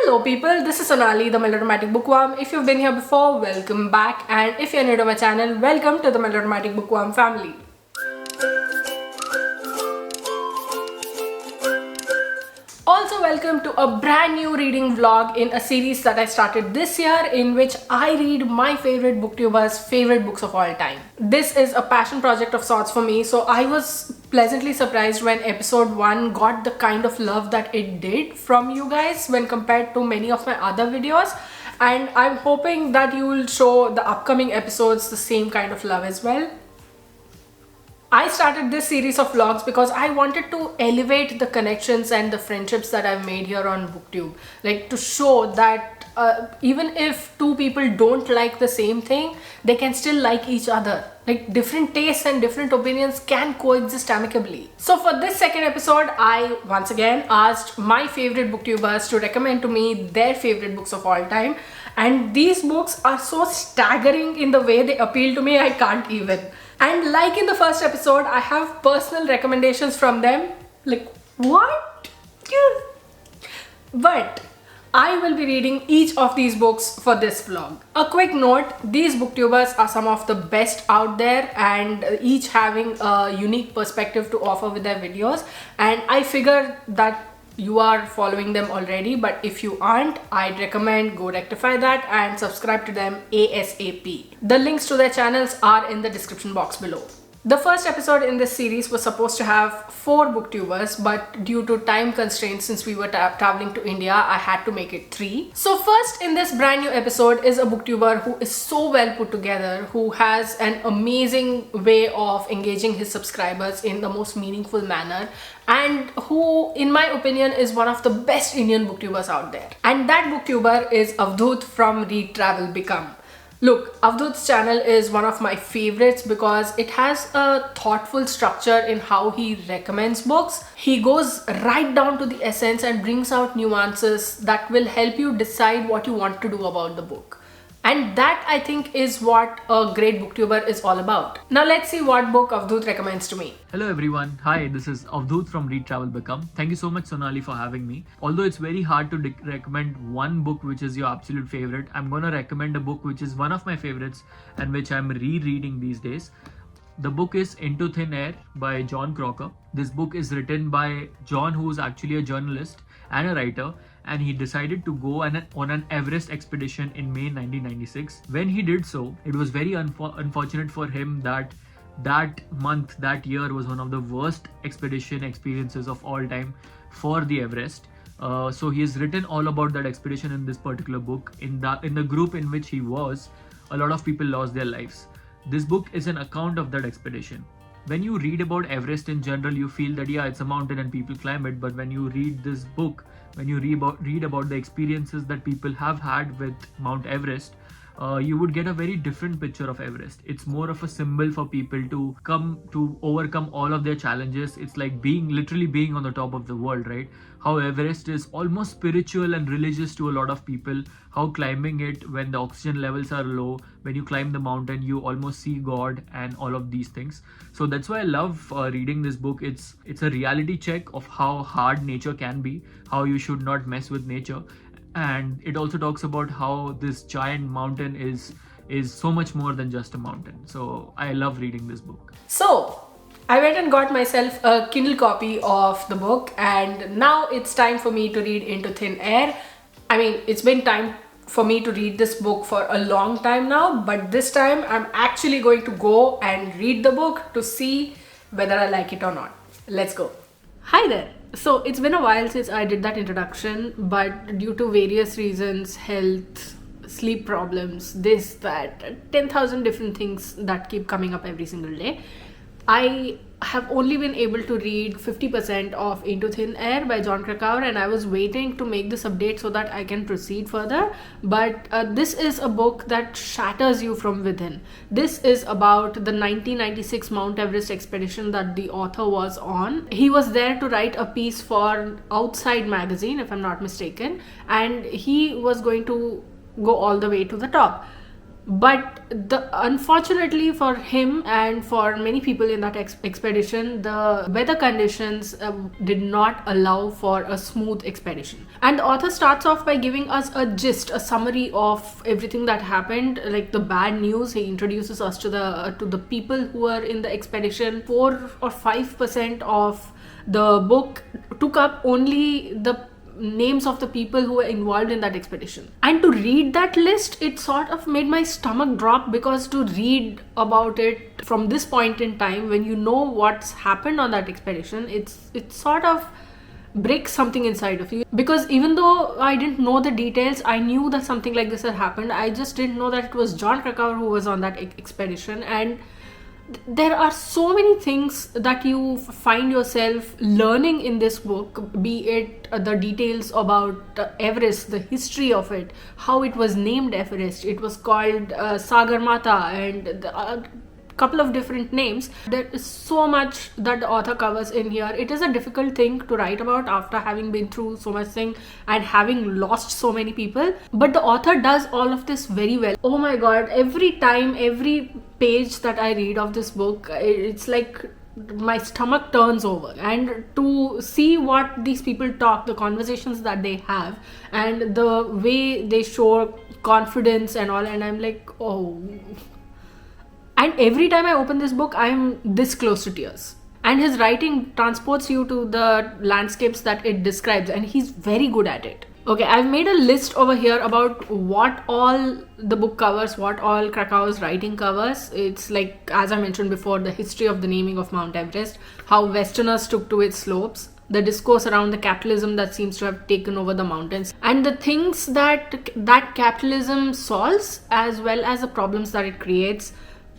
Hello people, this is Sonali, the Melodramatic Bookworm. If you've been here before, welcome back, and if you're new to my channel, welcome to the Melodramatic Bookworm family. Also welcome to a brand new reading vlog in a series that I started this year in which I read my favorite booktubers' favorite books of all time. This is a passion project of sorts for me, so I was pleasantly surprised when episode 1 got the kind of love that it did from you guys when compared to many of my other videos, and I'm hoping that you will show the upcoming episodes the same kind of love as well. I started this series of vlogs because I wanted to elevate the connections and the friendships that I've made here on BookTube. Like to show that even if two people don't like the same thing, they can still like each other. Like different tastes and different opinions can coexist amicably. So for this second episode, I once again asked my favorite booktubers to recommend to me their favorite books of all time. And these books are so staggering in the way they appeal to me, I can't even. And like in the first episode, I have personal recommendations from them. Like, what? But I will be reading each of these books for this vlog. A quick note, these booktubers are some of the best out there and each having a unique perspective to offer with their videos. And I figure that you are following them already, but if you aren't, I'd recommend go rectify that and subscribe to them ASAP. The links to their channels are in the description box below. The first episode in this series was supposed to have 4 booktubers, but due to time constraints since we were traveling to India, I had to make it 3. So first in this brand new episode is a booktuber who is so well put together, who has an amazing way of engaging his subscribers in the most meaningful manner, and who, in my opinion, is one of the best Indian booktubers out there. And that booktuber is Avdhoot from Read Travel Become. Look, Avdhoot's channel is one of my favorites because it has a thoughtful structure in how he recommends books. He goes right down to the essence and brings out nuances that will help you decide what you want to do about the book. And that, I think, is what a great booktuber is all about. Now let's see what book Avdhoot recommends to me. Hello everyone, hi, this is Avdhoot from Read Travel Become. Thank you so much Sonali for having me. Although it's very hard to recommend one book which is your absolute favorite, I'm gonna recommend a book which is one of my favorites and which I'm rereading these days. The book is Into Thin Air by John Crocker. This book is written by John, who is actually a journalist and a writer, and he decided to go on an Everest expedition in May 1996. When he did so, it was very unfortunate for him that that year was one of the worst expedition experiences of all time for the Everest. So he has written all about that expedition in this particular book. In the group in which he was, a lot of people lost their lives. This book is an account of that expedition. When you read about Everest in general, you feel that yeah, it's a mountain and people climb it. But when you read this book, when you read about the experiences that people have had with Mount Everest, you would get a very different picture of Everest. It's more of a symbol for people to come to overcome all of their challenges. It's like literally being on the top of the world, right? How Everest is almost spiritual and religious to a lot of people. How climbing it when the oxygen levels are low, when you climb the mountain, you almost see God and all of these things. So that's why I love reading this book. It's a reality check of how hard nature can be, how you should not mess with nature. And it also talks about how this giant mountain is so much more than just a mountain. So I love reading this book. So I went and got myself a Kindle copy of the book, and now it's time for me to read Into Thin Air. I mean, it's been time for me to read this book for a long time now, but this time I'm actually going to go and read the book to see whether I like it or not. Let's go. Hi there. So it's been a while since I did that introduction, but due to various reasons, health, sleep problems, this, that, 10,000 different things that keep coming up every single day, I have only been able to read 50% of Into Thin Air by John Krakauer, and I was waiting to make this update so that I can proceed further. But this is a book that shatters you from within. This is about the 1996 Mount Everest expedition that the author was on. He was there to write a piece for Outside magazine, if I'm not mistaken, and he was going to go all the way to the top. But unfortunately for him and for many people in that expedition, the weather conditions did not allow for a smooth expedition. And the author starts off by giving us a summary of everything that happened, like the bad news. He introduces us to the people who were in the expedition. 4 or 5% of the book took up only the names of the people who were involved in that expedition. And to read that list, it sort of made my stomach drop, because to read about it from this point in time, when you know what's happened on that expedition, it sort of breaks something inside of you. Because even though I didn't know the details, I knew that something like this had happened. I just didn't know that it was John Krakauer who was on that expedition. And there are so many things that you find yourself learning in this book, be it the details about Everest, the history of it, how it was named Everest. It was called Sagarmatha, and couple of different names. There is so much that the author covers in here. It is a difficult thing to write about after having been through so much thing and having lost so many people, but the author does all of this very well. Oh my god, every time, every page that I read of this book, it's like my stomach turns over. And to see what these people talk, the conversations that they have, and the way they show confidence and all, and I'm like, oh. And every time I open this book, I'm this close to tears. And his writing transports you to the landscapes that it describes, and he's very good at it. Okay, I've made a list over here about what all the book covers, what all Krakauer's writing covers. It's like, as I mentioned before, the history of the naming of Mount Everest, how Westerners took to its slopes, the discourse around the capitalism that seems to have taken over the mountains, and the things that capitalism solves, as well as the problems that it creates,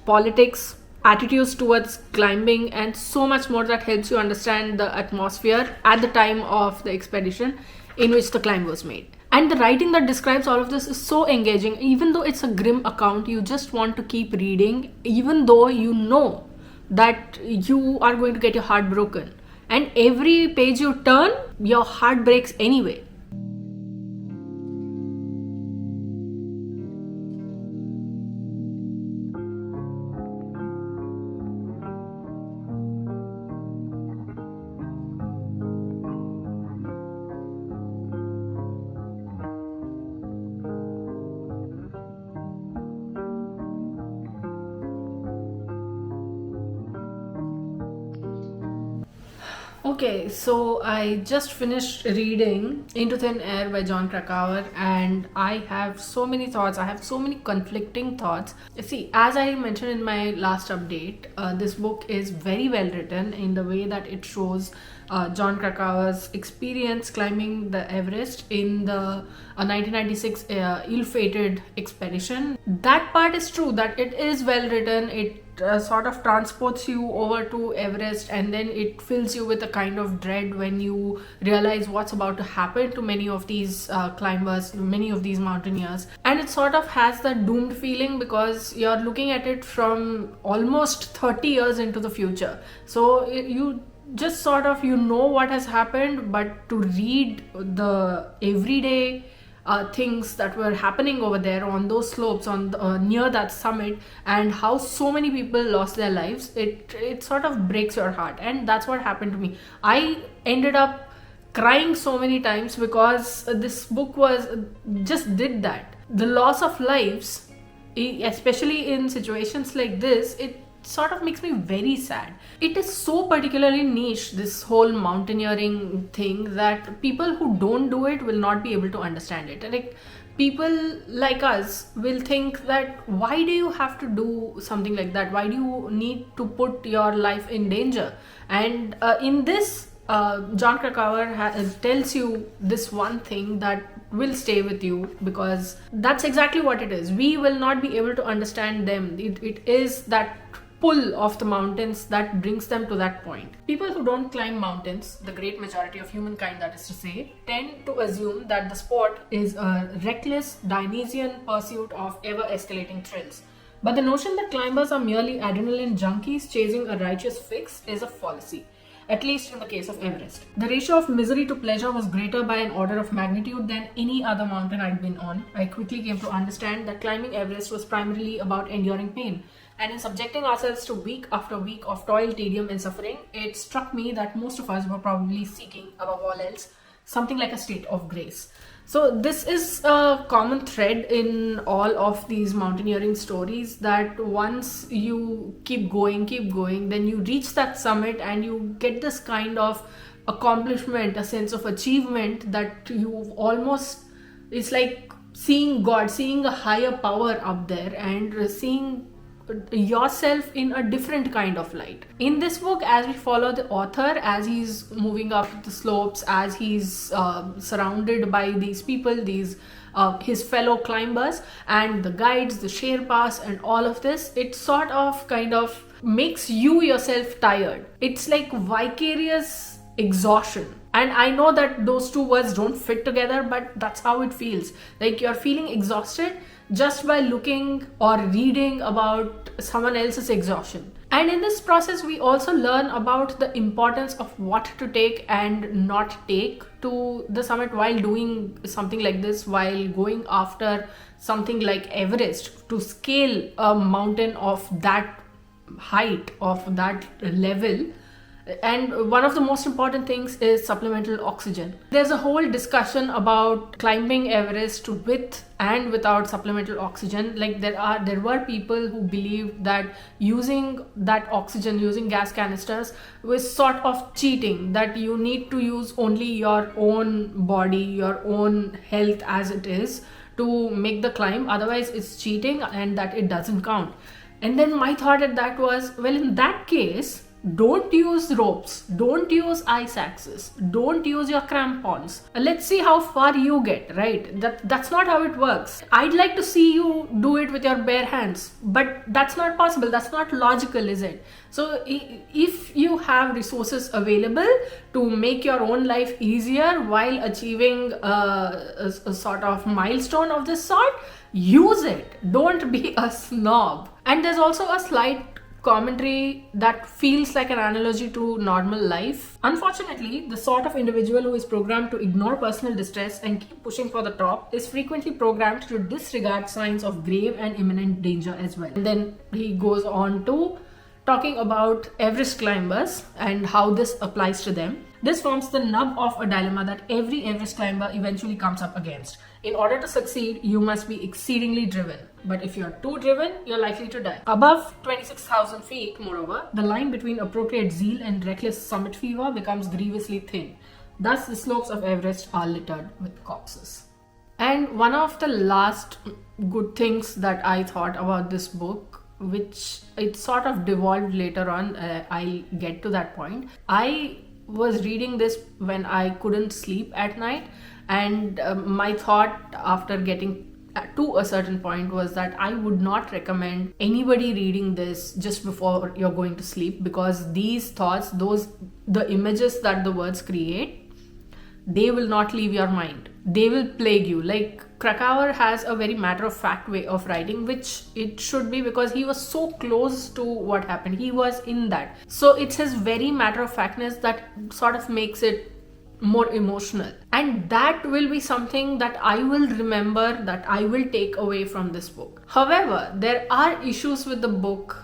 politics, attitudes towards climbing, and so much more that helps you understand the atmosphere at the time of the expedition in which the climb was made. And the writing that describes all of this is so engaging. Even though it's a grim account, you just want to keep reading, even though you know that you are going to get your heart broken. And every page you turn, your heart breaks anyway. Okay, so I just finished reading Into Thin Air by John Krakauer, and I have so many thoughts. I have so many conflicting thoughts. See, as I mentioned in my last update, this book is very well written in the way that it shows John Krakauer's experience climbing the Everest in the 1996 ill-fated expedition. That part is true, that it is well written. It sort of transports you over to Everest, and then it fills you with a kind of dread when you realize what's about to happen to many of these climbers, many of these mountaineers. And it sort of has that doomed feeling, because you're looking at it from almost 30 years into the future. So you just sort of, you know what has happened, but to read the everyday things that were happening over there on those slopes, on near that summit, and how so many people lost their lives, it sort of breaks your heart. And that's what happened to me. I ended up crying so many times because this book just did that. The loss of lives, especially in situations like this, it sort of makes me very sad. It is so particularly niche, this whole mountaineering thing, that people who don't do it will not be able to understand it. Like, people like us will think that, why do you have to do something like that? Why do you need to put your life in danger? And in this, John Krakauer tells you this one thing that will stay with you, because that's exactly what it is. We will not be able to understand them. It is that pull of the mountains that brings them to that point. People who don't climb mountains, the great majority of humankind that is to say, tend to assume that the sport is a reckless Dionysian pursuit of ever-escalating thrills. But the notion that climbers are merely adrenaline junkies chasing a righteous fix is a fallacy. at least in the case of Everest. The ratio of misery to pleasure was greater by an order of magnitude than any other mountain I'd been on. I quickly came to understand that climbing Everest was primarily about enduring pain. And in subjecting ourselves to week after week of toil, tedium, and suffering, it struck me that most of us were probably seeking, above all else, something like a state of grace. So this is a common thread in all of these mountaineering stories, that once you keep going, then you reach that summit and you get this kind of accomplishment, a sense of achievement that you've almost, it's like seeing God, seeing a higher power up there and seeing yourself in a different kind of light. In this book, as we follow the author, as he's moving up the slopes, as he's surrounded by these people, these his fellow climbers and the guides, the Sherpas and all of this, it sort of kind of makes you yourself tired. It's like vicarious exhaustion. And I know that those two words don't fit together, but that's how it feels. Like you're feeling exhausted just by looking or reading about someone else's exhaustion. And in this process, we also learn about the importance of what to take and not take to the summit while doing something like this, while going after something like Everest, to scale a mountain of that height, of that level. And one of the most important things is supplemental oxygen. There's a whole discussion about climbing Everest with and without supplemental oxygen. Like there were people who believed that using that oxygen, using gas canisters, was sort of cheating, that you need to use only your own body, your own health as it is to make the climb, otherwise it's cheating and that it doesn't count. And then my thought at that was, well, in that case, don't use ropes, don't use ice axes, don't use your crampons. Let's see how far you get, right? That's not how it works. I'd like to see you do it with your bare hands, but that's not possible. That's not logical, is it? So if you have resources available to make your own life easier while achieving a sort of milestone of this sort, use it. Don't be a snob. And there's also a slight commentary that feels like an analogy to normal life. Unfortunately, the sort of individual who is programmed to ignore personal distress and keep pushing for the top is frequently programmed to disregard signs of grave and imminent danger as well. And then he goes on to talking about Everest climbers and how this applies to them. This forms the nub of a dilemma that every Everest climber eventually comes up against. In order to succeed, you must be exceedingly driven. But if you're too driven, you're likely to die. Above 26,000 feet, moreover, the line between appropriate zeal and reckless summit fever becomes grievously thin. Thus, the slopes of Everest are littered with corpses. And one of the last good things that I thought about this book, which it sort of devolved later on, I'll get to that point. I was reading this when I couldn't sleep at night, and my thought after getting to a certain point was that I would not recommend anybody reading this just before you're going to sleep, because these thoughts, the images that the words create, they will not leave your mind. They will plague you. Like Krakauer has a very matter-of-fact way of writing, which it should be because he was so close to what happened. He was in that. So it's his very matter-of-factness that sort of makes it more emotional. And that will be something that I will remember, that I will take away from this book. However, there are issues with the book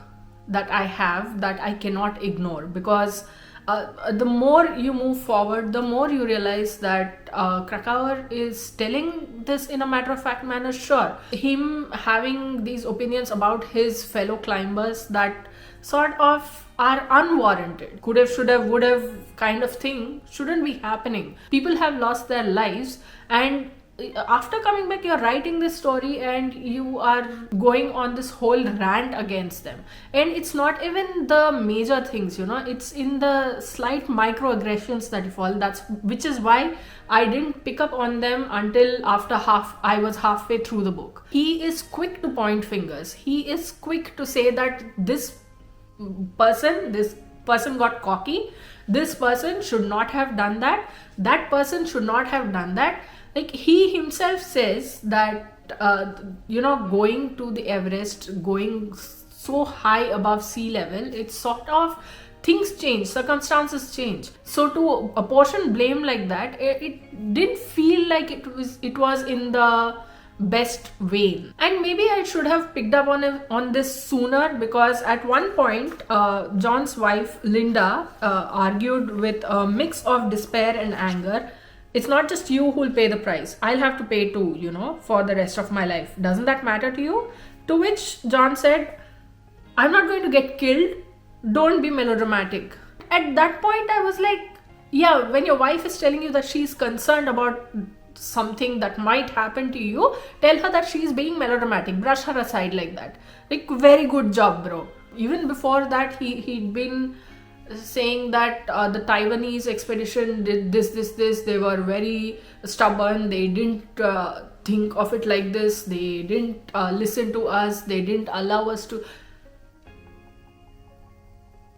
that I have that I cannot ignore, because the more you move forward, the more you realize that Krakauer is telling this in a matter-of-fact manner. Sure, him having these opinions about his fellow climbers that sort of are unwarranted, could have, should have, would have kind of thing shouldn't be happening. People have lost their lives, and after coming back, you're writing this story and you are going on this whole rant against them. And it's not even the major things, it's in the slight microaggressions that you fall. Which is why I didn't pick up on them until after I was halfway through the book. He is quick to point fingers. He is quick to say that this person got cocky. This person should not have done that. That person should not have done that. Like he himself says that, going to the Everest, going so high above sea level, it sort of things change, circumstances change. So to apportion blame like that, it didn't feel like it was in the best way. And maybe I should have picked up on this sooner, because at one point John's wife Linda argued with a mix of despair and anger. It's not just you who'll pay the price. I'll have to pay too, for the rest of my life. Doesn't that matter to you? To which John said, I'm not going to get killed. Don't be melodramatic. At that point, I was like, yeah, when your wife is telling you that she's concerned about something that might happen to you, tell her that she's being melodramatic. Brush her aside like that. Like, very good job, bro. Even before that, he'd been saying that the Taiwanese expedition did this. They were very stubborn. They didn't think of it like this. They didn't listen to us. They didn't allow us to.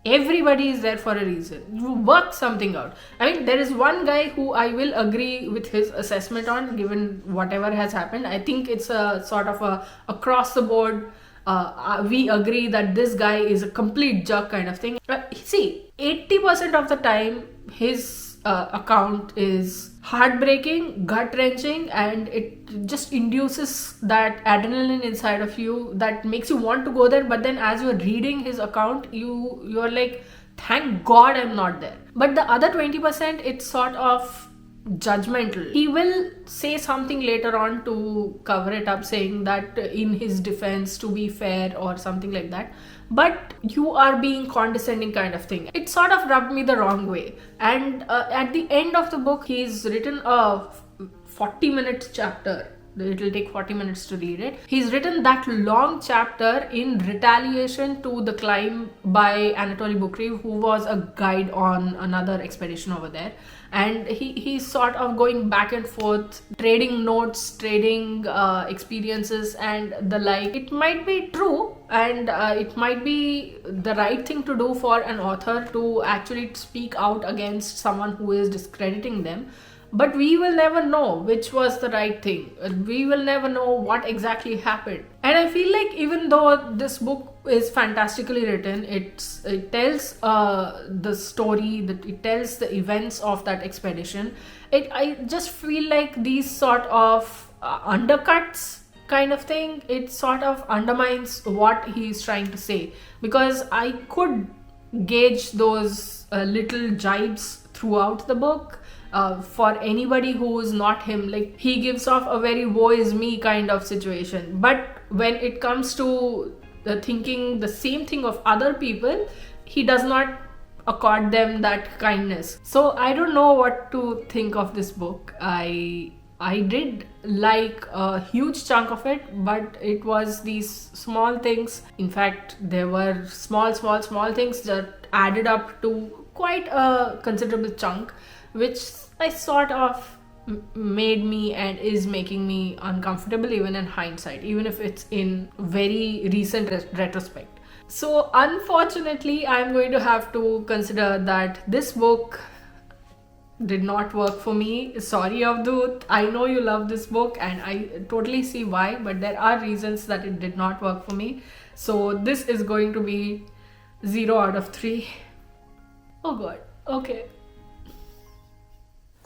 Everybody is there for a reason. You work something out. I mean, there is one guy who I will agree with his assessment on, given whatever has happened. I think it's a sort of a across the board, we agree that this guy is a complete jerk kind of thing. See, 80% of the time, his account is heartbreaking, gut-wrenching, and it just induces that adrenaline inside of you that makes you want to go there. But then as you're reading his account, you're like, thank God I'm not there. But the other 20%, it's sort of judgmental. He will say something later on to cover it up, saying that in his defense, to be fair or something like that, but you are being condescending kind of thing. It sort of rubbed me the wrong way. And at the end of the book, he's written a 40-minute chapter. It will take 40 minutes to read it. He's written that long chapter in retaliation to the climb by Anatoly Bukreev, who was a guide on another expedition over there. And he's sort of going back and forth, trading notes, trading experiences and the like. It might be true, and it might be the right thing to do for an author to actually speak out against someone who is discrediting them. But we will never know which was the right thing. We will never know what exactly happened. And I feel like even though this book is fantastically written, it tells the story, that it tells the events of that expedition. I just feel like these sort of undercuts kind of thing, it sort of undermines what he's trying to say. Because I could gauge those little jibes throughout the book. For anybody who is not him, like, he gives off a very woe is me kind of situation. But when it comes to thinking the same thing of other people, he does not accord them that kindness. So I don't know what to think of this book. I did like a huge chunk of it, but it was these small things. In fact, there were small things that added up to quite a considerable chunk, which I sort of made me and is making me uncomfortable even in hindsight, even if it's in very recent retrospect. So unfortunately, I'm going to have to consider that this book did not work for me. Sorry, Avdhoot. I know you love this book and I totally see why, but there are reasons that it did not work for me. So this is going to be 0 out of 3. Oh God. Okay.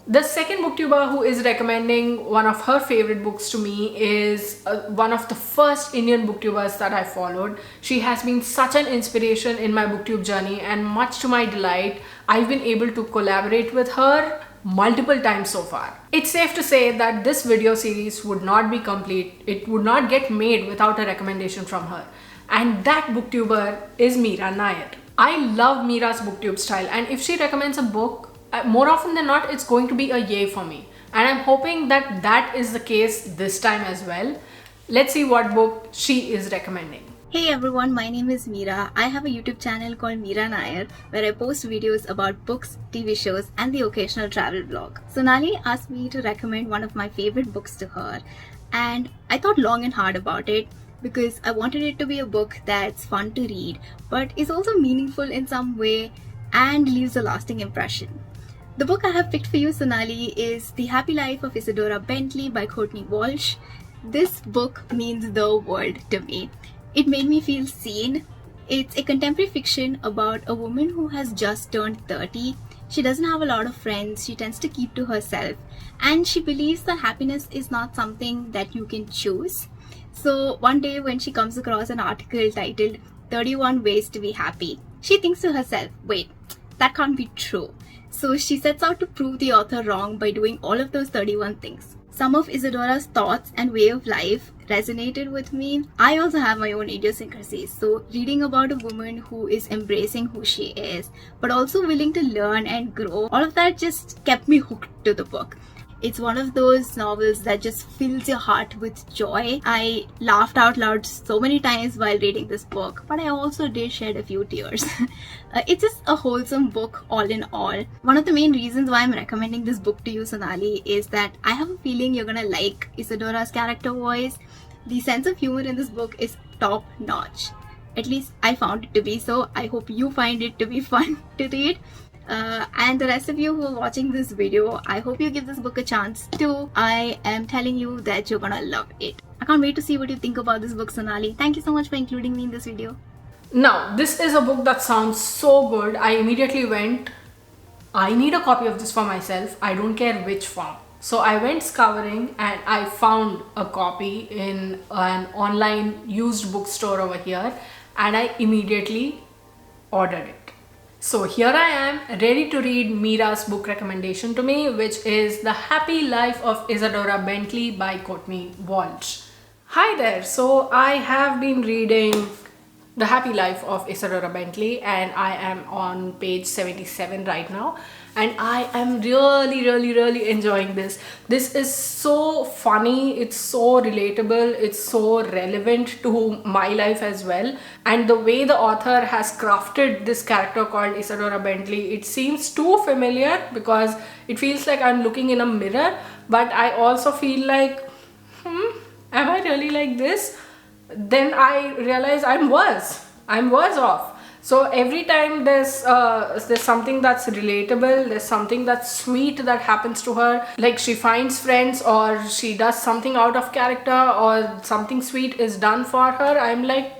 The second booktuber who is recommending one of her favorite books to me is one of the first Indian booktubers that I followed. She has been such an inspiration in my booktube journey, and much to my delight, I've been able to collaborate with her multiple times so far. It's safe to say that this video series would not be complete, it would not get made without a recommendation from her. And that booktuber is Meera Nair. I love Meera's booktube style, and if she recommends a book, more often than not, it's going to be a yay for me. And I'm hoping that that is the case this time as well. Let's see what book she is recommending. Hey everyone, my name is Meera. I have a YouTube channel called Meera Nair where I post videos about books, TV shows and the occasional travel vlog. Sonali asked me to recommend one of my favorite books to her, and I thought long and hard about it because I wanted it to be a book that's fun to read but is also meaningful in some way and leaves a lasting impression. The book I have picked for you, Sonali, is The Happy Life of Isadora Bentley by Courtney Walsh. This book means the world to me. It made me feel seen, It's a contemporary fiction about a woman who has just turned 30. She doesn't have a lot of friends, she tends to keep to herself, and she believes that happiness is not something that you can choose. So one day when she comes across an article titled 31 Ways to Be Happy, she thinks to herself, wait, that can't be true. So she sets out to prove the author wrong by doing all of those 31 things. Some of Isadora's thoughts and way of life resonated with me. I also have my own idiosyncrasies. So reading about a woman who is embracing who she is, but also willing to learn and grow, all of that just kept me hooked to the book. It's one of those novels that just fills your heart with joy. I laughed out loud so many times while reading this book, but I also did shed a few tears. It's just a wholesome book all in all. One of the main reasons why I'm recommending this book to you, Sonali, is that I have a feeling you're gonna like Isadora's character voice. The sense of humor in this book is top notch. At least I found it to be so. I hope you find it to be fun to read. And the rest of you who are watching this video, I hope you give this book a chance too. I am telling you that you're gonna love it. I can't wait to see what you think about this book, Sonali. Thank you so much for including me in this video. Now, this is a book that sounds so good. I immediately went, I need a copy of this for myself. I don't care which form. So I went scouring and I found a copy in an online used bookstore over here, and I immediately ordered it. So here I am, ready to read Meera's book recommendation to me, which is The Happy Life of Isadora Bentley by Courtney Walsh. Hi there, so I have been reading The Happy Life of Isadora Bentley and I am on page 77 right now, and I am really enjoying this. This is so funny, it's so relatable, it's so relevant to my life as well, and the way the author has crafted this character called Isadora Bentley, it seems too familiar because it feels like I'm looking in a mirror, but I also feel like, am I really like this? Then I realize I'm worse off. So every time there's something that's relatable, there's something that's sweet that happens to her, like she finds friends or she does something out of character or something sweet is done for her, I'm like,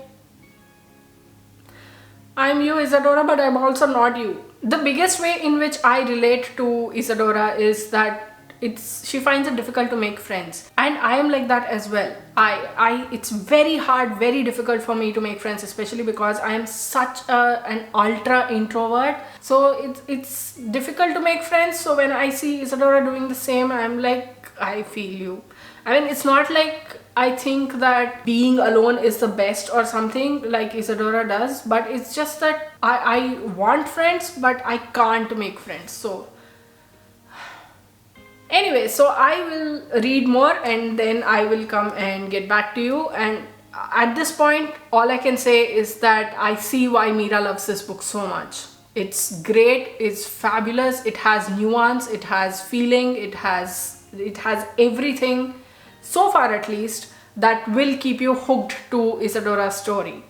I'm you, Isadora, but I'm also not you. The biggest way in which I relate to Isadora is that she finds it difficult to make friends, and I am like that as well. It's very hard, very difficult for me to make friends, especially because I am such an ultra introvert. So it's difficult to make friends. So when I see Isadora doing the same, I'm like, I feel you. I mean, it's not like I think that being alone is the best or something like Isadora does, but it's just that I want friends, but I can't make friends. So anyway, so I will read more and then I will come and get back to you. And at this point, all I can say is that I see why Meera loves this book so much. It's great, it's fabulous, it has nuance, it has feeling, it has everything, so far at least, that will keep you hooked to Isadora's story.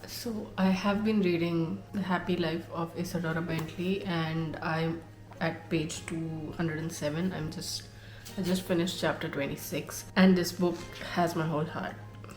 So I have been reading The Happy Life of Isadora Bentley and I'm at page 207. I just finished chapter 26 and this book has my whole heart.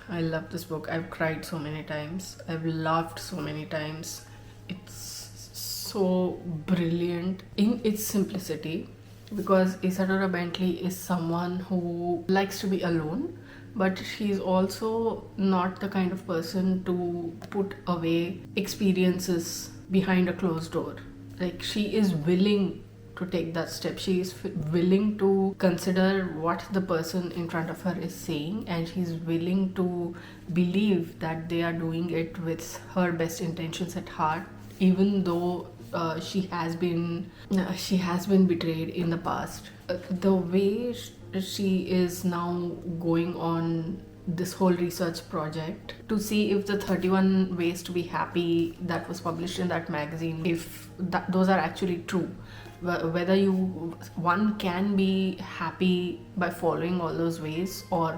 I love this book. I've cried so many times. I've laughed so many times. It's so brilliant in its simplicity because Isadora Bentley is someone who likes to be alone, but she's also not the kind of person to put away experiences behind a closed door. Like, she is willing to take that step. She is willing to consider what the person in front of her is saying, and she's willing to believe that they are doing it with her best intentions at heart, even though she has been betrayed in the past. The way she is now going on this whole research project to see if the 31 ways to be happy that was published in that magazine, if those are actually true, whether one can be happy by following all those ways, or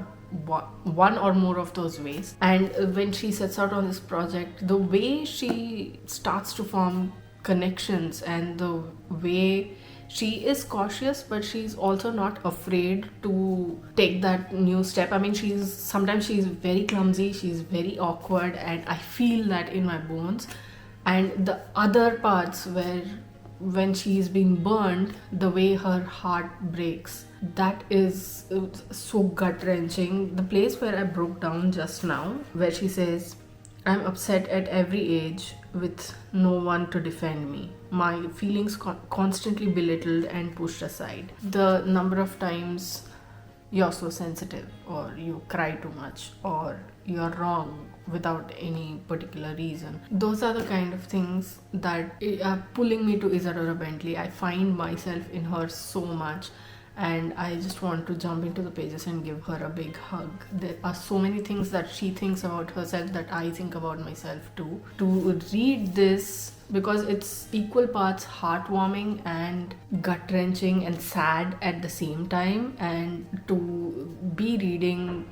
one or more of those ways. And when she sets out on this project, the way she starts to form connections and the way she is cautious, but she's also not afraid to take that new step. I mean, sometimes she's very clumsy, she's very awkward, and I feel that in my bones. And the other parts where when she's being burned, the way her heart breaks, that is so gut-wrenching. The place where I broke down just now, where she says, "I'm upset at every age with no one to defend me. My feelings constantly belittled and pushed aside. The number of times you're so sensitive, or you cry too much, or you're wrong without any particular reason." Those are the kind of things that are pulling me to Isadora Bentley. I find myself in her so much, and I just want to jump into the pages and give her a big hug. There are so many things that she thinks about herself that I think about myself too. To read this, because it's equal parts heartwarming and gut-wrenching and sad at the same time, and to be reading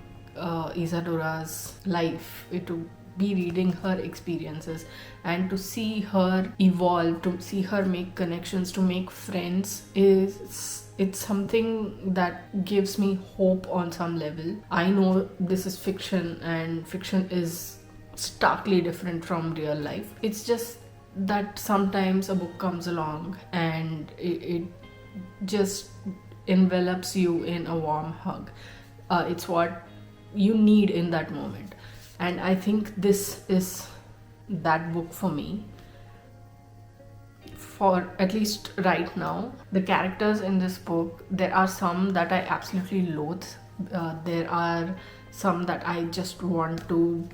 Isadora's life, to be reading her experiences, and to see her evolve, to see her make connections, to make friends, it's something that gives me hope on some level. I know this is fiction, and fiction is starkly different from real life. It's just that sometimes a book comes along and it just envelops you in a warm hug. It's what you need in that moment, and I think this is that book for me. For at least right now, the characters in this book, there are some that I absolutely loathe. There are some that I just want to,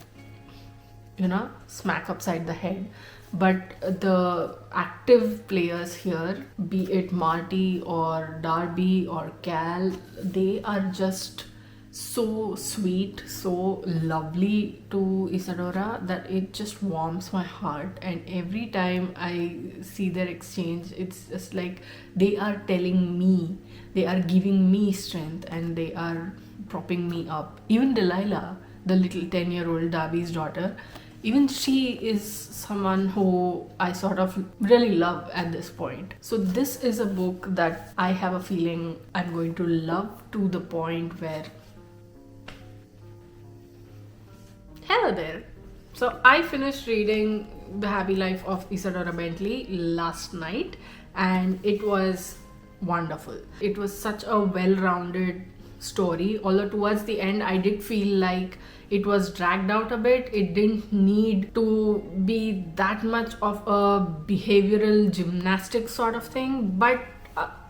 smack upside the head. But the active players here, be it Marty or Darby or Cal, they are just so sweet, so lovely to Isadora that it just warms my heart. And every time I see their exchange, it's just like they are telling me, they are giving me strength, and they are propping me up. Even Delilah, the little 10-year-old Darby's daughter, even she is someone who I sort of really love at this point. So this is a book that I have a feeling I'm going to love to the point where... Hello there! So I finished reading The Happy Life of Isadora Bentley last night, and it was wonderful. It was such a well-rounded story, although towards the end I did feel like it was dragged out a bit. It didn't need to be that much of a behavioral gymnastics sort of thing, but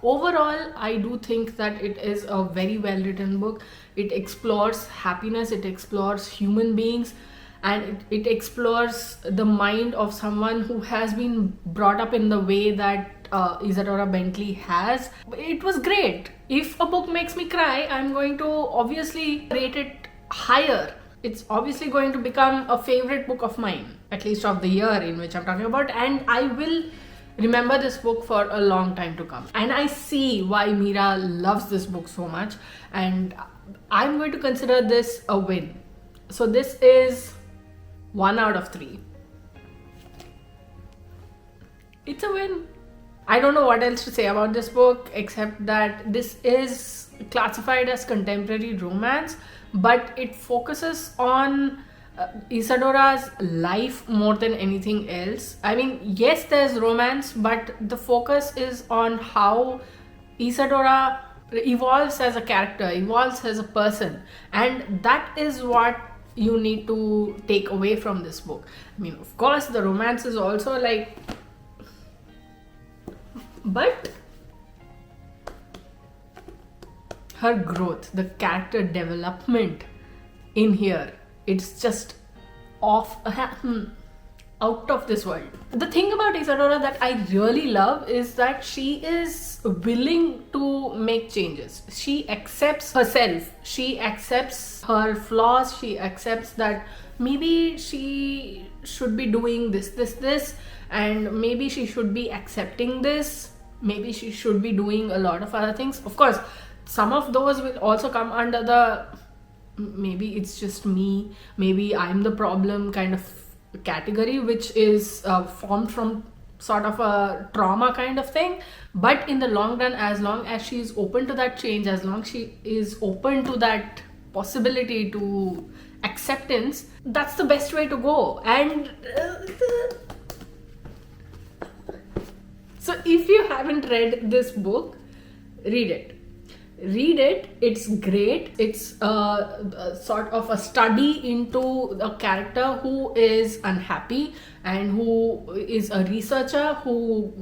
overall I do think that it is a very well written book. It explores happiness, it explores human beings, and it explores the mind of someone who has been brought up in the way that Isadora Bentley has. It was great. If a book makes me cry, I'm going to obviously rate it higher. It's obviously going to become a favorite book of mine, at least of the year in which I'm talking about, and I will remember this book for a long time to come. And I see why Meera loves this book so much, and I'm going to consider this a win. So this is 1 out of 3. It's a win. I don't know what else to say about this book except that this is classified as contemporary romance, but it focuses on Isadora's life more than anything else. I mean, yes, there's romance, but the focus is on how Isadora evolves as a character, evolves as a person, and that is what you need to take away from this book. I mean, of course, the romance is also like... But her growth, the character development in here, it's just off out of this world. The thing about Isadora that I really love is that she is willing to make changes. She accepts herself, she accepts her flaws, she accepts that maybe she should be doing this, and maybe she should be accepting this, maybe she should be doing a lot of other things. Of course, some of those will also come under the maybe it's just me, maybe I'm the problem kind of category, which is formed from sort of a trauma kind of thing. But in the long run, as long as she is open to that change, as long as she is open to that possibility to acceptance, that's the best way to go. And so if you haven't read this book, read it. It's great. It's sort of a study into a character who is unhappy and who is a researcher who,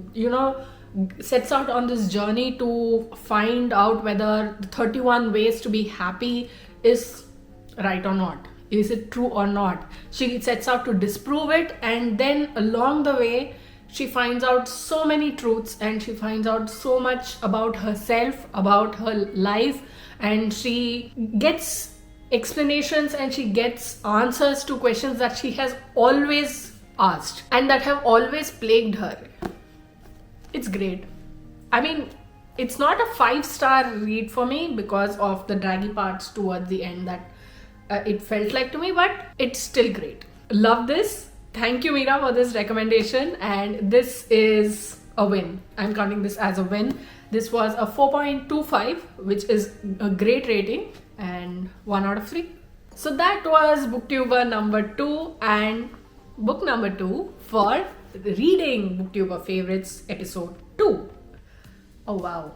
sets out on this journey to find out whether the 31 ways to be happy is right or not. Is it true or not? She sets out to disprove it, and then along the way she finds out so many truths, and she finds out so much about herself, about her life, and she gets explanations and she gets answers to questions that she has always asked and that have always plagued her. It's great. I mean, it's not a 5-star read for me because of the draggy parts towards the end that it felt like to me, but it's still great. Love this. Thank you, Meera, for this recommendation, and this is a win. I'm counting this as a win. This was a 4.25, which is a great rating, and 1 out of 3. So that was Booktuber number 2 and book number 2 for Reading Booktuber Favorites episode 2. Oh wow,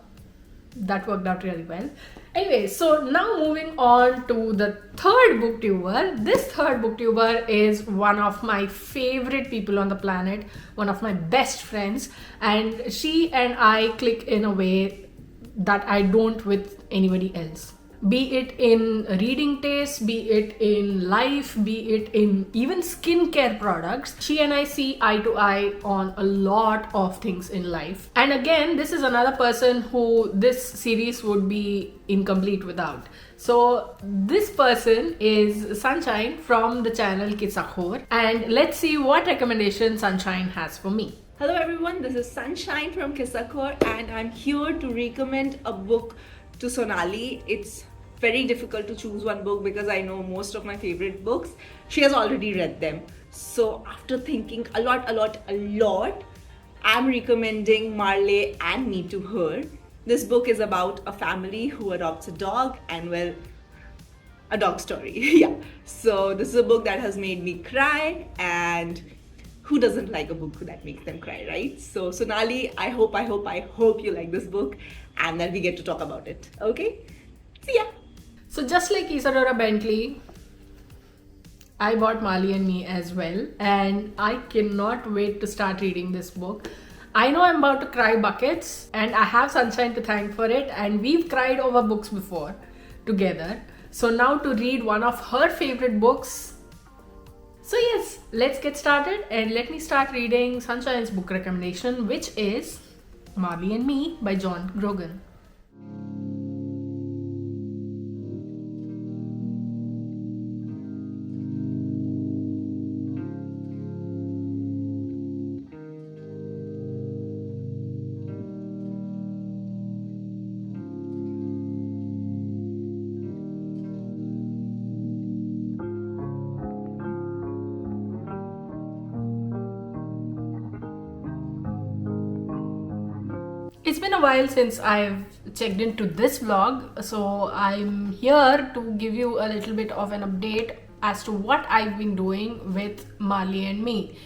that worked out really well. Anyway, so now moving on to the third booktuber. This third booktuber is one of my favorite people on the planet, one of my best friends, and she and I click in a way that I don't with anybody else. Be it in reading taste, be it in life, be it in even skincare products, she and I see eye to eye on a lot of things in life. And again, this is another person who this series would be incomplete without. So this person is Sunshine from the channel Kisakhor, and let's see what recommendation Sunshine has for me. Hello everyone, this is Sunshine from Kisakhor, and I'm here to recommend a book to Sonali. It's very difficult to choose one book because I know most of my favorite books she has already read them. So after thinking a lot, I'm recommending Marley and Me to her. This book is about a family who adopts a dog, and well, a dog story. Yeah. So this is a book that has made me cry, and who doesn't like a book that makes them cry, right? So Sonali, I hope you like this book and that we get to talk about it. Okay? See ya. So just like Isadora Bentley, I bought Marley and Me as well, and I cannot wait to start reading this book. I know I'm about to cry buckets, and I have Sunshine to thank for it, and we've cried over books before together. So now to read one of her favorite books. So yes, let's get started, and let me start reading Sunshine's book recommendation, which is Marley and Me by John Grogan. It's been a while since I've checked into this vlog, so I'm here to give you a little bit of an update as to what I've been doing with Marley and Me.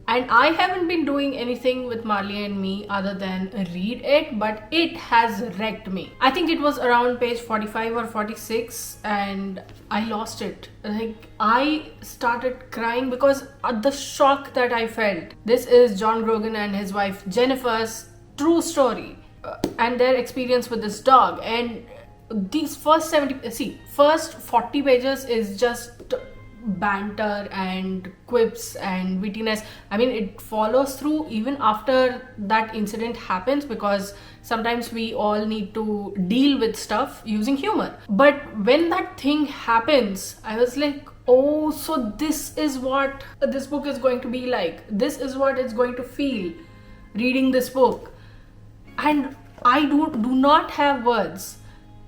And I haven't been doing anything with Marley and Me other than read it, but it has wrecked me. I think it was around page 45 or 46 and I lost it. Like, I started crying because of the shock that I felt. This is John Grogan and his wife Jennifer's true story and their experience with this dog, and these first 40 pages is just banter and quips and wittiness. I mean, it follows through even after that incident happens, because sometimes we all need to deal with stuff using humor. But when that thing happens, I was like, oh, so this is what this book is going to be like. This is what it's going to feel reading this book. And I do not have words.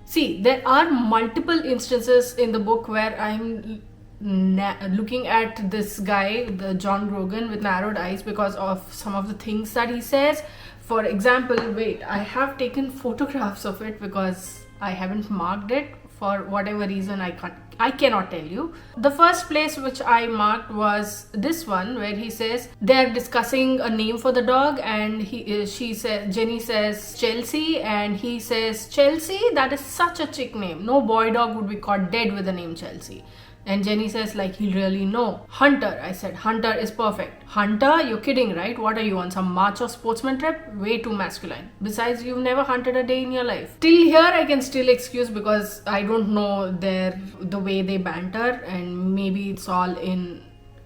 See, there are multiple instances in the book where I'm looking at this guy, the John Grogan, with narrowed eyes because of some of the things that he says. For example, wait, I have taken photographs of it because I haven't marked it for whatever reason. I cannot tell you. The first place which I marked was this one, where he says they're discussing a name for the dog, and Jenny says Chelsea, and he says, Chelsea, that is such a chick name. No boy dog would be caught dead with the name Chelsea. And Jenny says, like, he'll really know. Hunter, I said, Hunter is perfect. Hunter, you're kidding, right? What are you, on some macho sportsman trip? Way too masculine. Besides, you've never hunted a day in your life. Till here, I can still excuse because I don't know the way they banter, and maybe it's all in...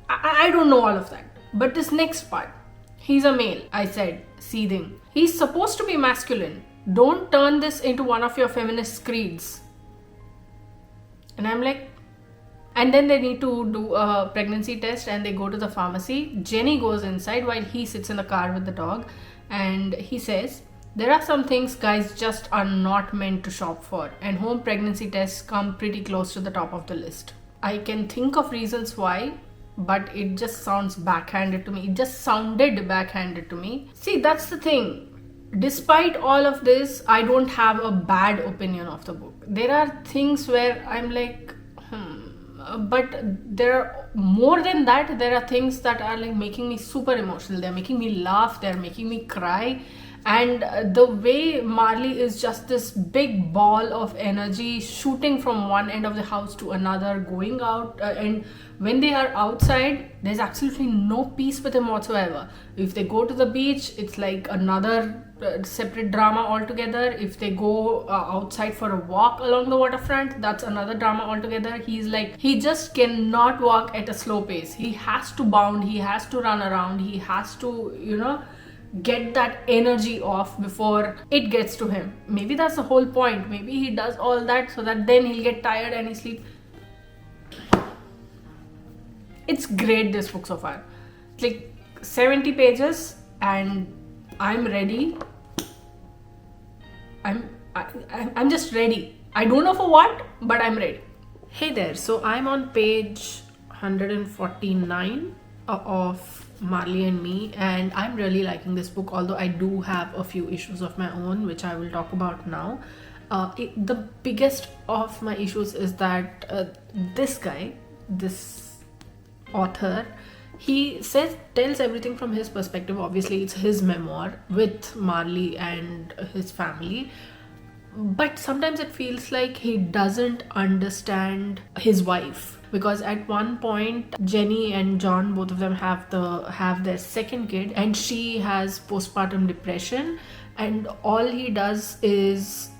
I don't know all of that. But this next part, he's a male, I said, seething. He's supposed to be masculine. Don't turn this into one of your feminist creeds. And I'm like... And then they need to do a pregnancy test, and they go to the pharmacy. Jenny goes inside while he sits in the car with the dog, and he says, there are some things guys just are not meant to shop for, and home pregnancy tests come pretty close to the top of the list. I can think of reasons why, but it just sounds backhanded to me. It just sounded backhanded to me. See, that's the thing. Despite all of this, I don't have a bad opinion of the book. There are things where I'm like, but there are more than that. There are things that are like making me super emotional. They're making me laugh, they're making me cry. And the way Marley is just this big ball of energy shooting from one end of the house to another, going out, and when they are outside, there's absolutely no peace with him whatsoever. If they go to the beach, it's like another separate drama altogether. If they go outside for a walk along the waterfront, that's another drama altogether. He's like, he just cannot walk at a slow pace. He has to bound, he has to run around, he has to, get that energy off before it gets to him. Maybe that's the whole point. Maybe he does all that so that then he'll get tired and he sleeps. It's great, this book so far. It's like 70 pages and I'm ready. I'm just ready. I don't know for what, but I'm ready. Hey there, so I'm on page 149 of Marley and Me, and I'm really liking this book, although I do have a few issues of my own which I will talk about now. The biggest of my issues is that this guy, this author, he tells everything from his perspective. Obviously it's his memoir with Marley and his family, but sometimes it feels like he doesn't understand his wife, because at one point Jenny and John, both of them have their second kid, and she has postpartum depression, and all he does is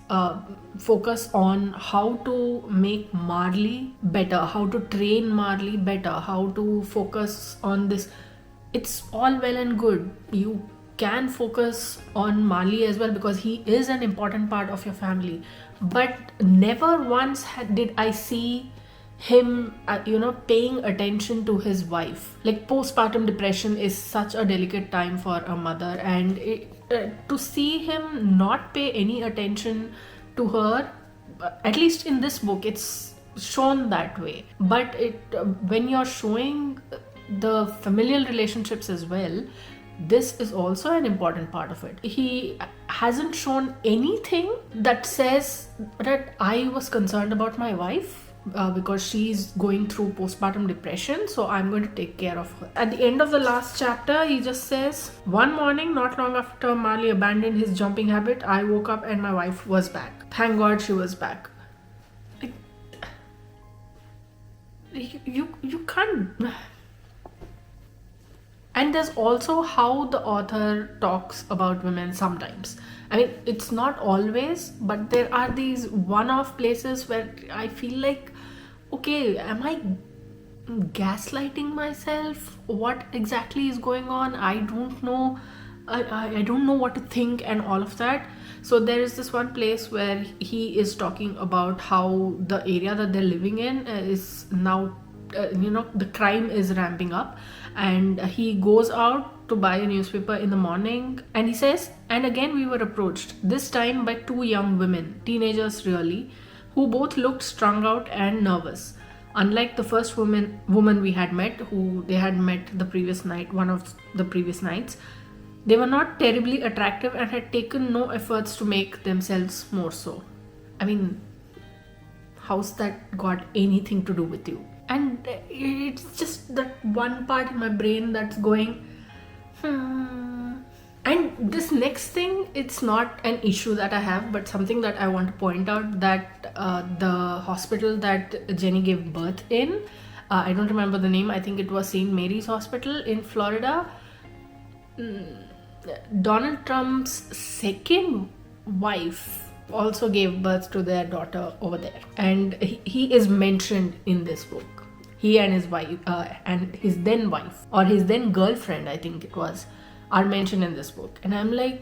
focus on how to make Marley better, how to train Marley better, how to focus on this. It's all well and good. You can focus on Marley as well because he is an important part of your family, but never once did I see him paying attention to his wife. Like, postpartum depression is such a delicate time for a mother, and to see him not pay any attention to her, at least in this book it's shown that way. But when you're showing the familial relationships as well, this is also an important part of it. He hasn't shown anything that says that I was concerned about my wife because she's going through postpartum depression, so I'm going to take care of her. At the end of the last chapter, he just says, one morning not long after Marley abandoned his jumping habit, I woke up and my wife was back. Thank God she was back. You can't... And there's also how the author talks about women sometimes. I mean, it's not always, but there are these one-off places where I feel like, okay, am I gaslighting myself? What exactly is going on? I don't know. I don't know what to think and all of that. So there is this one place where he is talking about how the area that they're living in is now, the crime is ramping up, and he goes out to buy a newspaper in the morning, and he says, and again we were approached, this time by two young women, teenagers really, who both looked strung out and nervous. Unlike the first woman we had met, who they had met the previous night, one of the previous nights, they were not terribly attractive and had taken no efforts to make themselves more so. I mean, how's that got anything to do with you? And it's just that one part in my brain that's going, And this next thing, it's not an issue that I have, but something that I want to point out, that the hospital that Jenny gave birth in, I don't remember the name, I think it was St. Mary's Hospital in Florida. Donald Trump's second wife also gave birth to their daughter over there, and he is mentioned in this book. He and his wife, and his then wife, or his then girlfriend, I think it was, are mentioned in this book. And I'm like,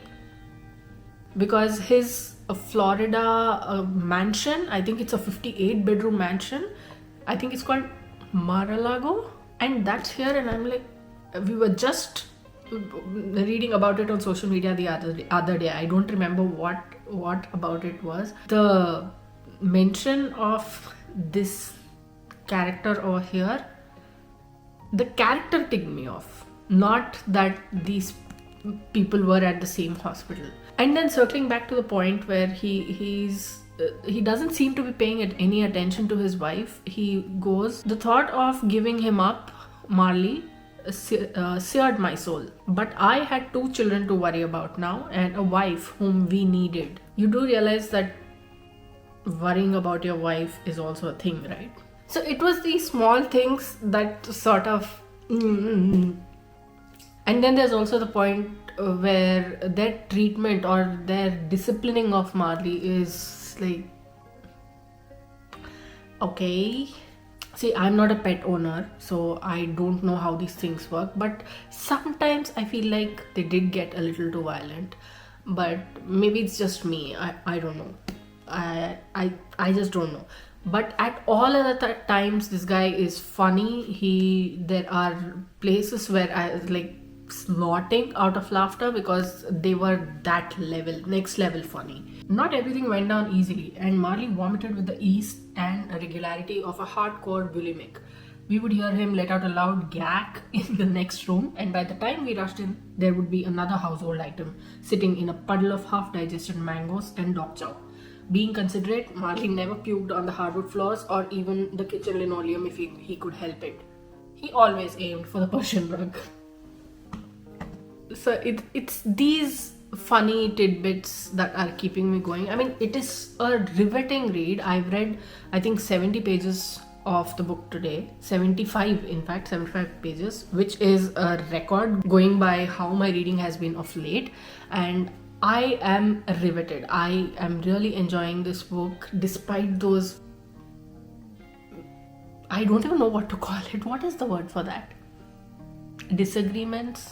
because his Florida mansion, I think it's a 58 bedroom mansion, I think it's called Mar-a-Lago, and that's here. And I'm like, we were just reading about it on social media the other day. I don't remember what about it was. The mention of this character over here, the character ticked me off, not that these people were at the same hospital. And then circling back to the point where he doesn't seem to be paying any attention to his wife. He goes, the thought of giving him up, Marley, seared my soul. But I had 2 children to worry about now, and a wife whom we needed. You do realize that worrying about your wife is also a thing, right? So it was these small things that sort of... And then there's also the point where their treatment or their disciplining of Marley is like... Okay... See, I'm not a pet owner, so I don't know how these things work, but sometimes I feel like they did get a little too violent. But maybe it's just me. I don't know. I just don't know. But at all other times, this guy is funny. There are places where I was like snorting out of laughter because they were that level, next level funny. Not everything went down easily, and Marley vomited with the ease and regularity of a hardcore bulimic. We would hear him let out a loud gag in the next room, and by the time we rushed in, there would be another household item sitting in a puddle of half-digested mangoes and dog chow. Being considerate, Marley never puked on the hardwood floors or even the kitchen linoleum if he could help it. He always aimed for the Persian rug. So it's these funny tidbits that are keeping me going. I mean, it is a riveting read. I've read, I think, 70 pages of the book today. 75 pages, which is a record going by how my reading has been of late. And I am riveted. I am really enjoying this book despite those... I don't even know what to call it. What is the word for that? Disagreements?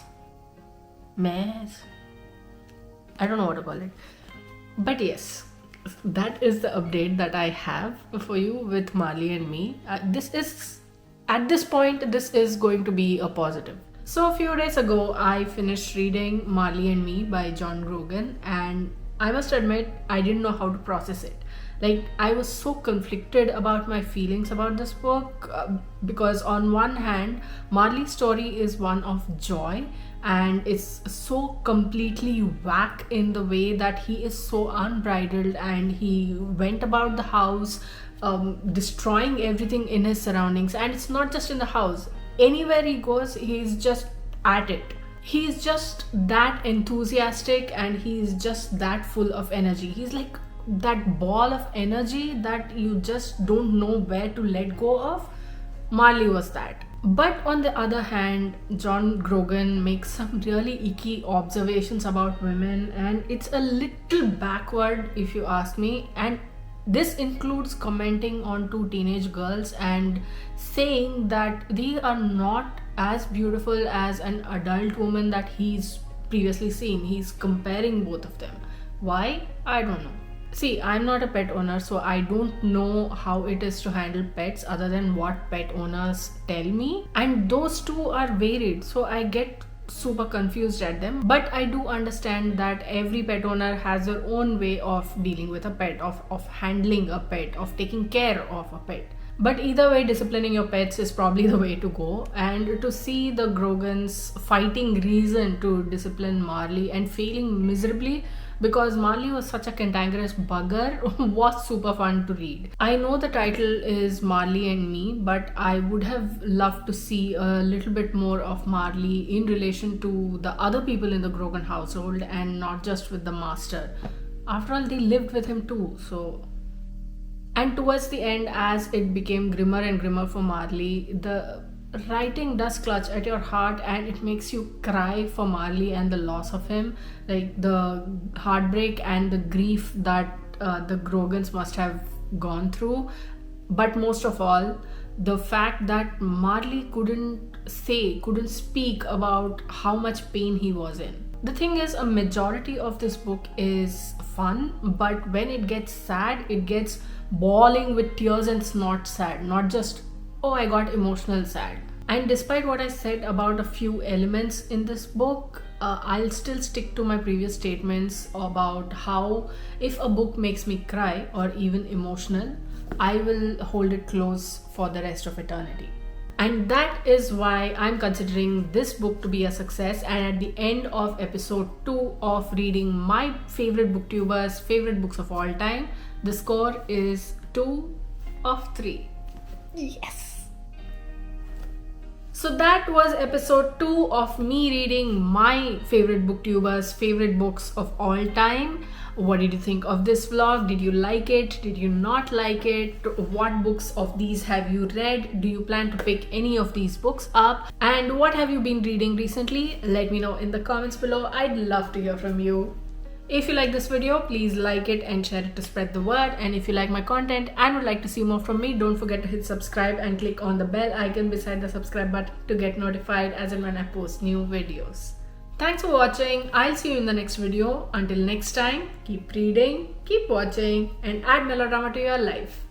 Mess? I don't know what to call it. But yes, that is the update that I have for you with Marley and Me. At this point, this is going to be a positive. So a few days ago, I finished reading Marley and Me by John Grogan, and I must admit, I didn't know how to process it. Like, I was so conflicted about my feelings about this book because on one hand, Marley's story is one of joy, and it's so completely whack in the way that he is so unbridled, and he went about the house destroying everything in his surroundings. And it's not just in the house. Anywhere he goes, he's just at it. He's just that enthusiastic, and he's just that full of energy. He's like that ball of energy that you just don't know where to let go of. Marley was that. But on the other hand, John Grogan makes some really icky observations about women, and it's a little backward if you ask me. And this includes commenting on two teenage girls and saying that they are not as beautiful as an adult woman that he's previously seen. He's comparing both of them. Why? I don't know. See, I'm not a pet owner, so I don't know how it is to handle pets other than what pet owners tell me. And those two are varied, so I get super confused at them. But I do understand that every pet owner has their own way of dealing with a pet, of handling a pet, of taking care of a pet. But either way, disciplining your pets is probably the way to go. And to see the Grogans fighting reason to discipline Marley and failing miserably because Marley was such a cantankerous bugger was super fun to read. I know the title is Marley and Me, but I would have loved to see a little bit more of Marley in relation to the other people in the Grogan household and not just with the master. After all, they lived with him too, so... And towards the end, as it became grimmer and grimmer for Marley, the writing does clutch at your heart and it makes you cry for Marley and the loss of him, like the heartbreak and the grief that the Grogans must have gone through. But most of all, the fact that Marley couldn't speak about how much pain he was in. The thing is, a majority of this book is fun, but when it gets sad, it gets bawling with tears and snot sad, not just, oh, I got emotional sad. And despite what I said about a few elements in this book, I'll still stick to my previous statements about how if a book makes me cry or even emotional, I will hold it close for the rest of eternity. And that is why I'm considering this book to be a success. And at the end of episode 2 of reading my favorite booktubers' favorite books of all time, the score is 2 of 3. Yes! So that was episode 2 of me reading my favorite booktubers' favorite books of all time. What did you think of this vlog? Did you like it? Did you not like it? What books of these have you read? Do you plan to pick any of these books up? And what have you been reading recently? Let me know in the comments below. I'd love to hear from you. If you like this video, please like it and share it to spread the word. And if you like my content and would like to see more from me, don't forget to hit subscribe and click on the bell icon beside the subscribe button to get notified as and when I post new videos. Thanks for watching. I'll see you in the next video. Until next time, keep reading, keep watching, and add melodrama to your life.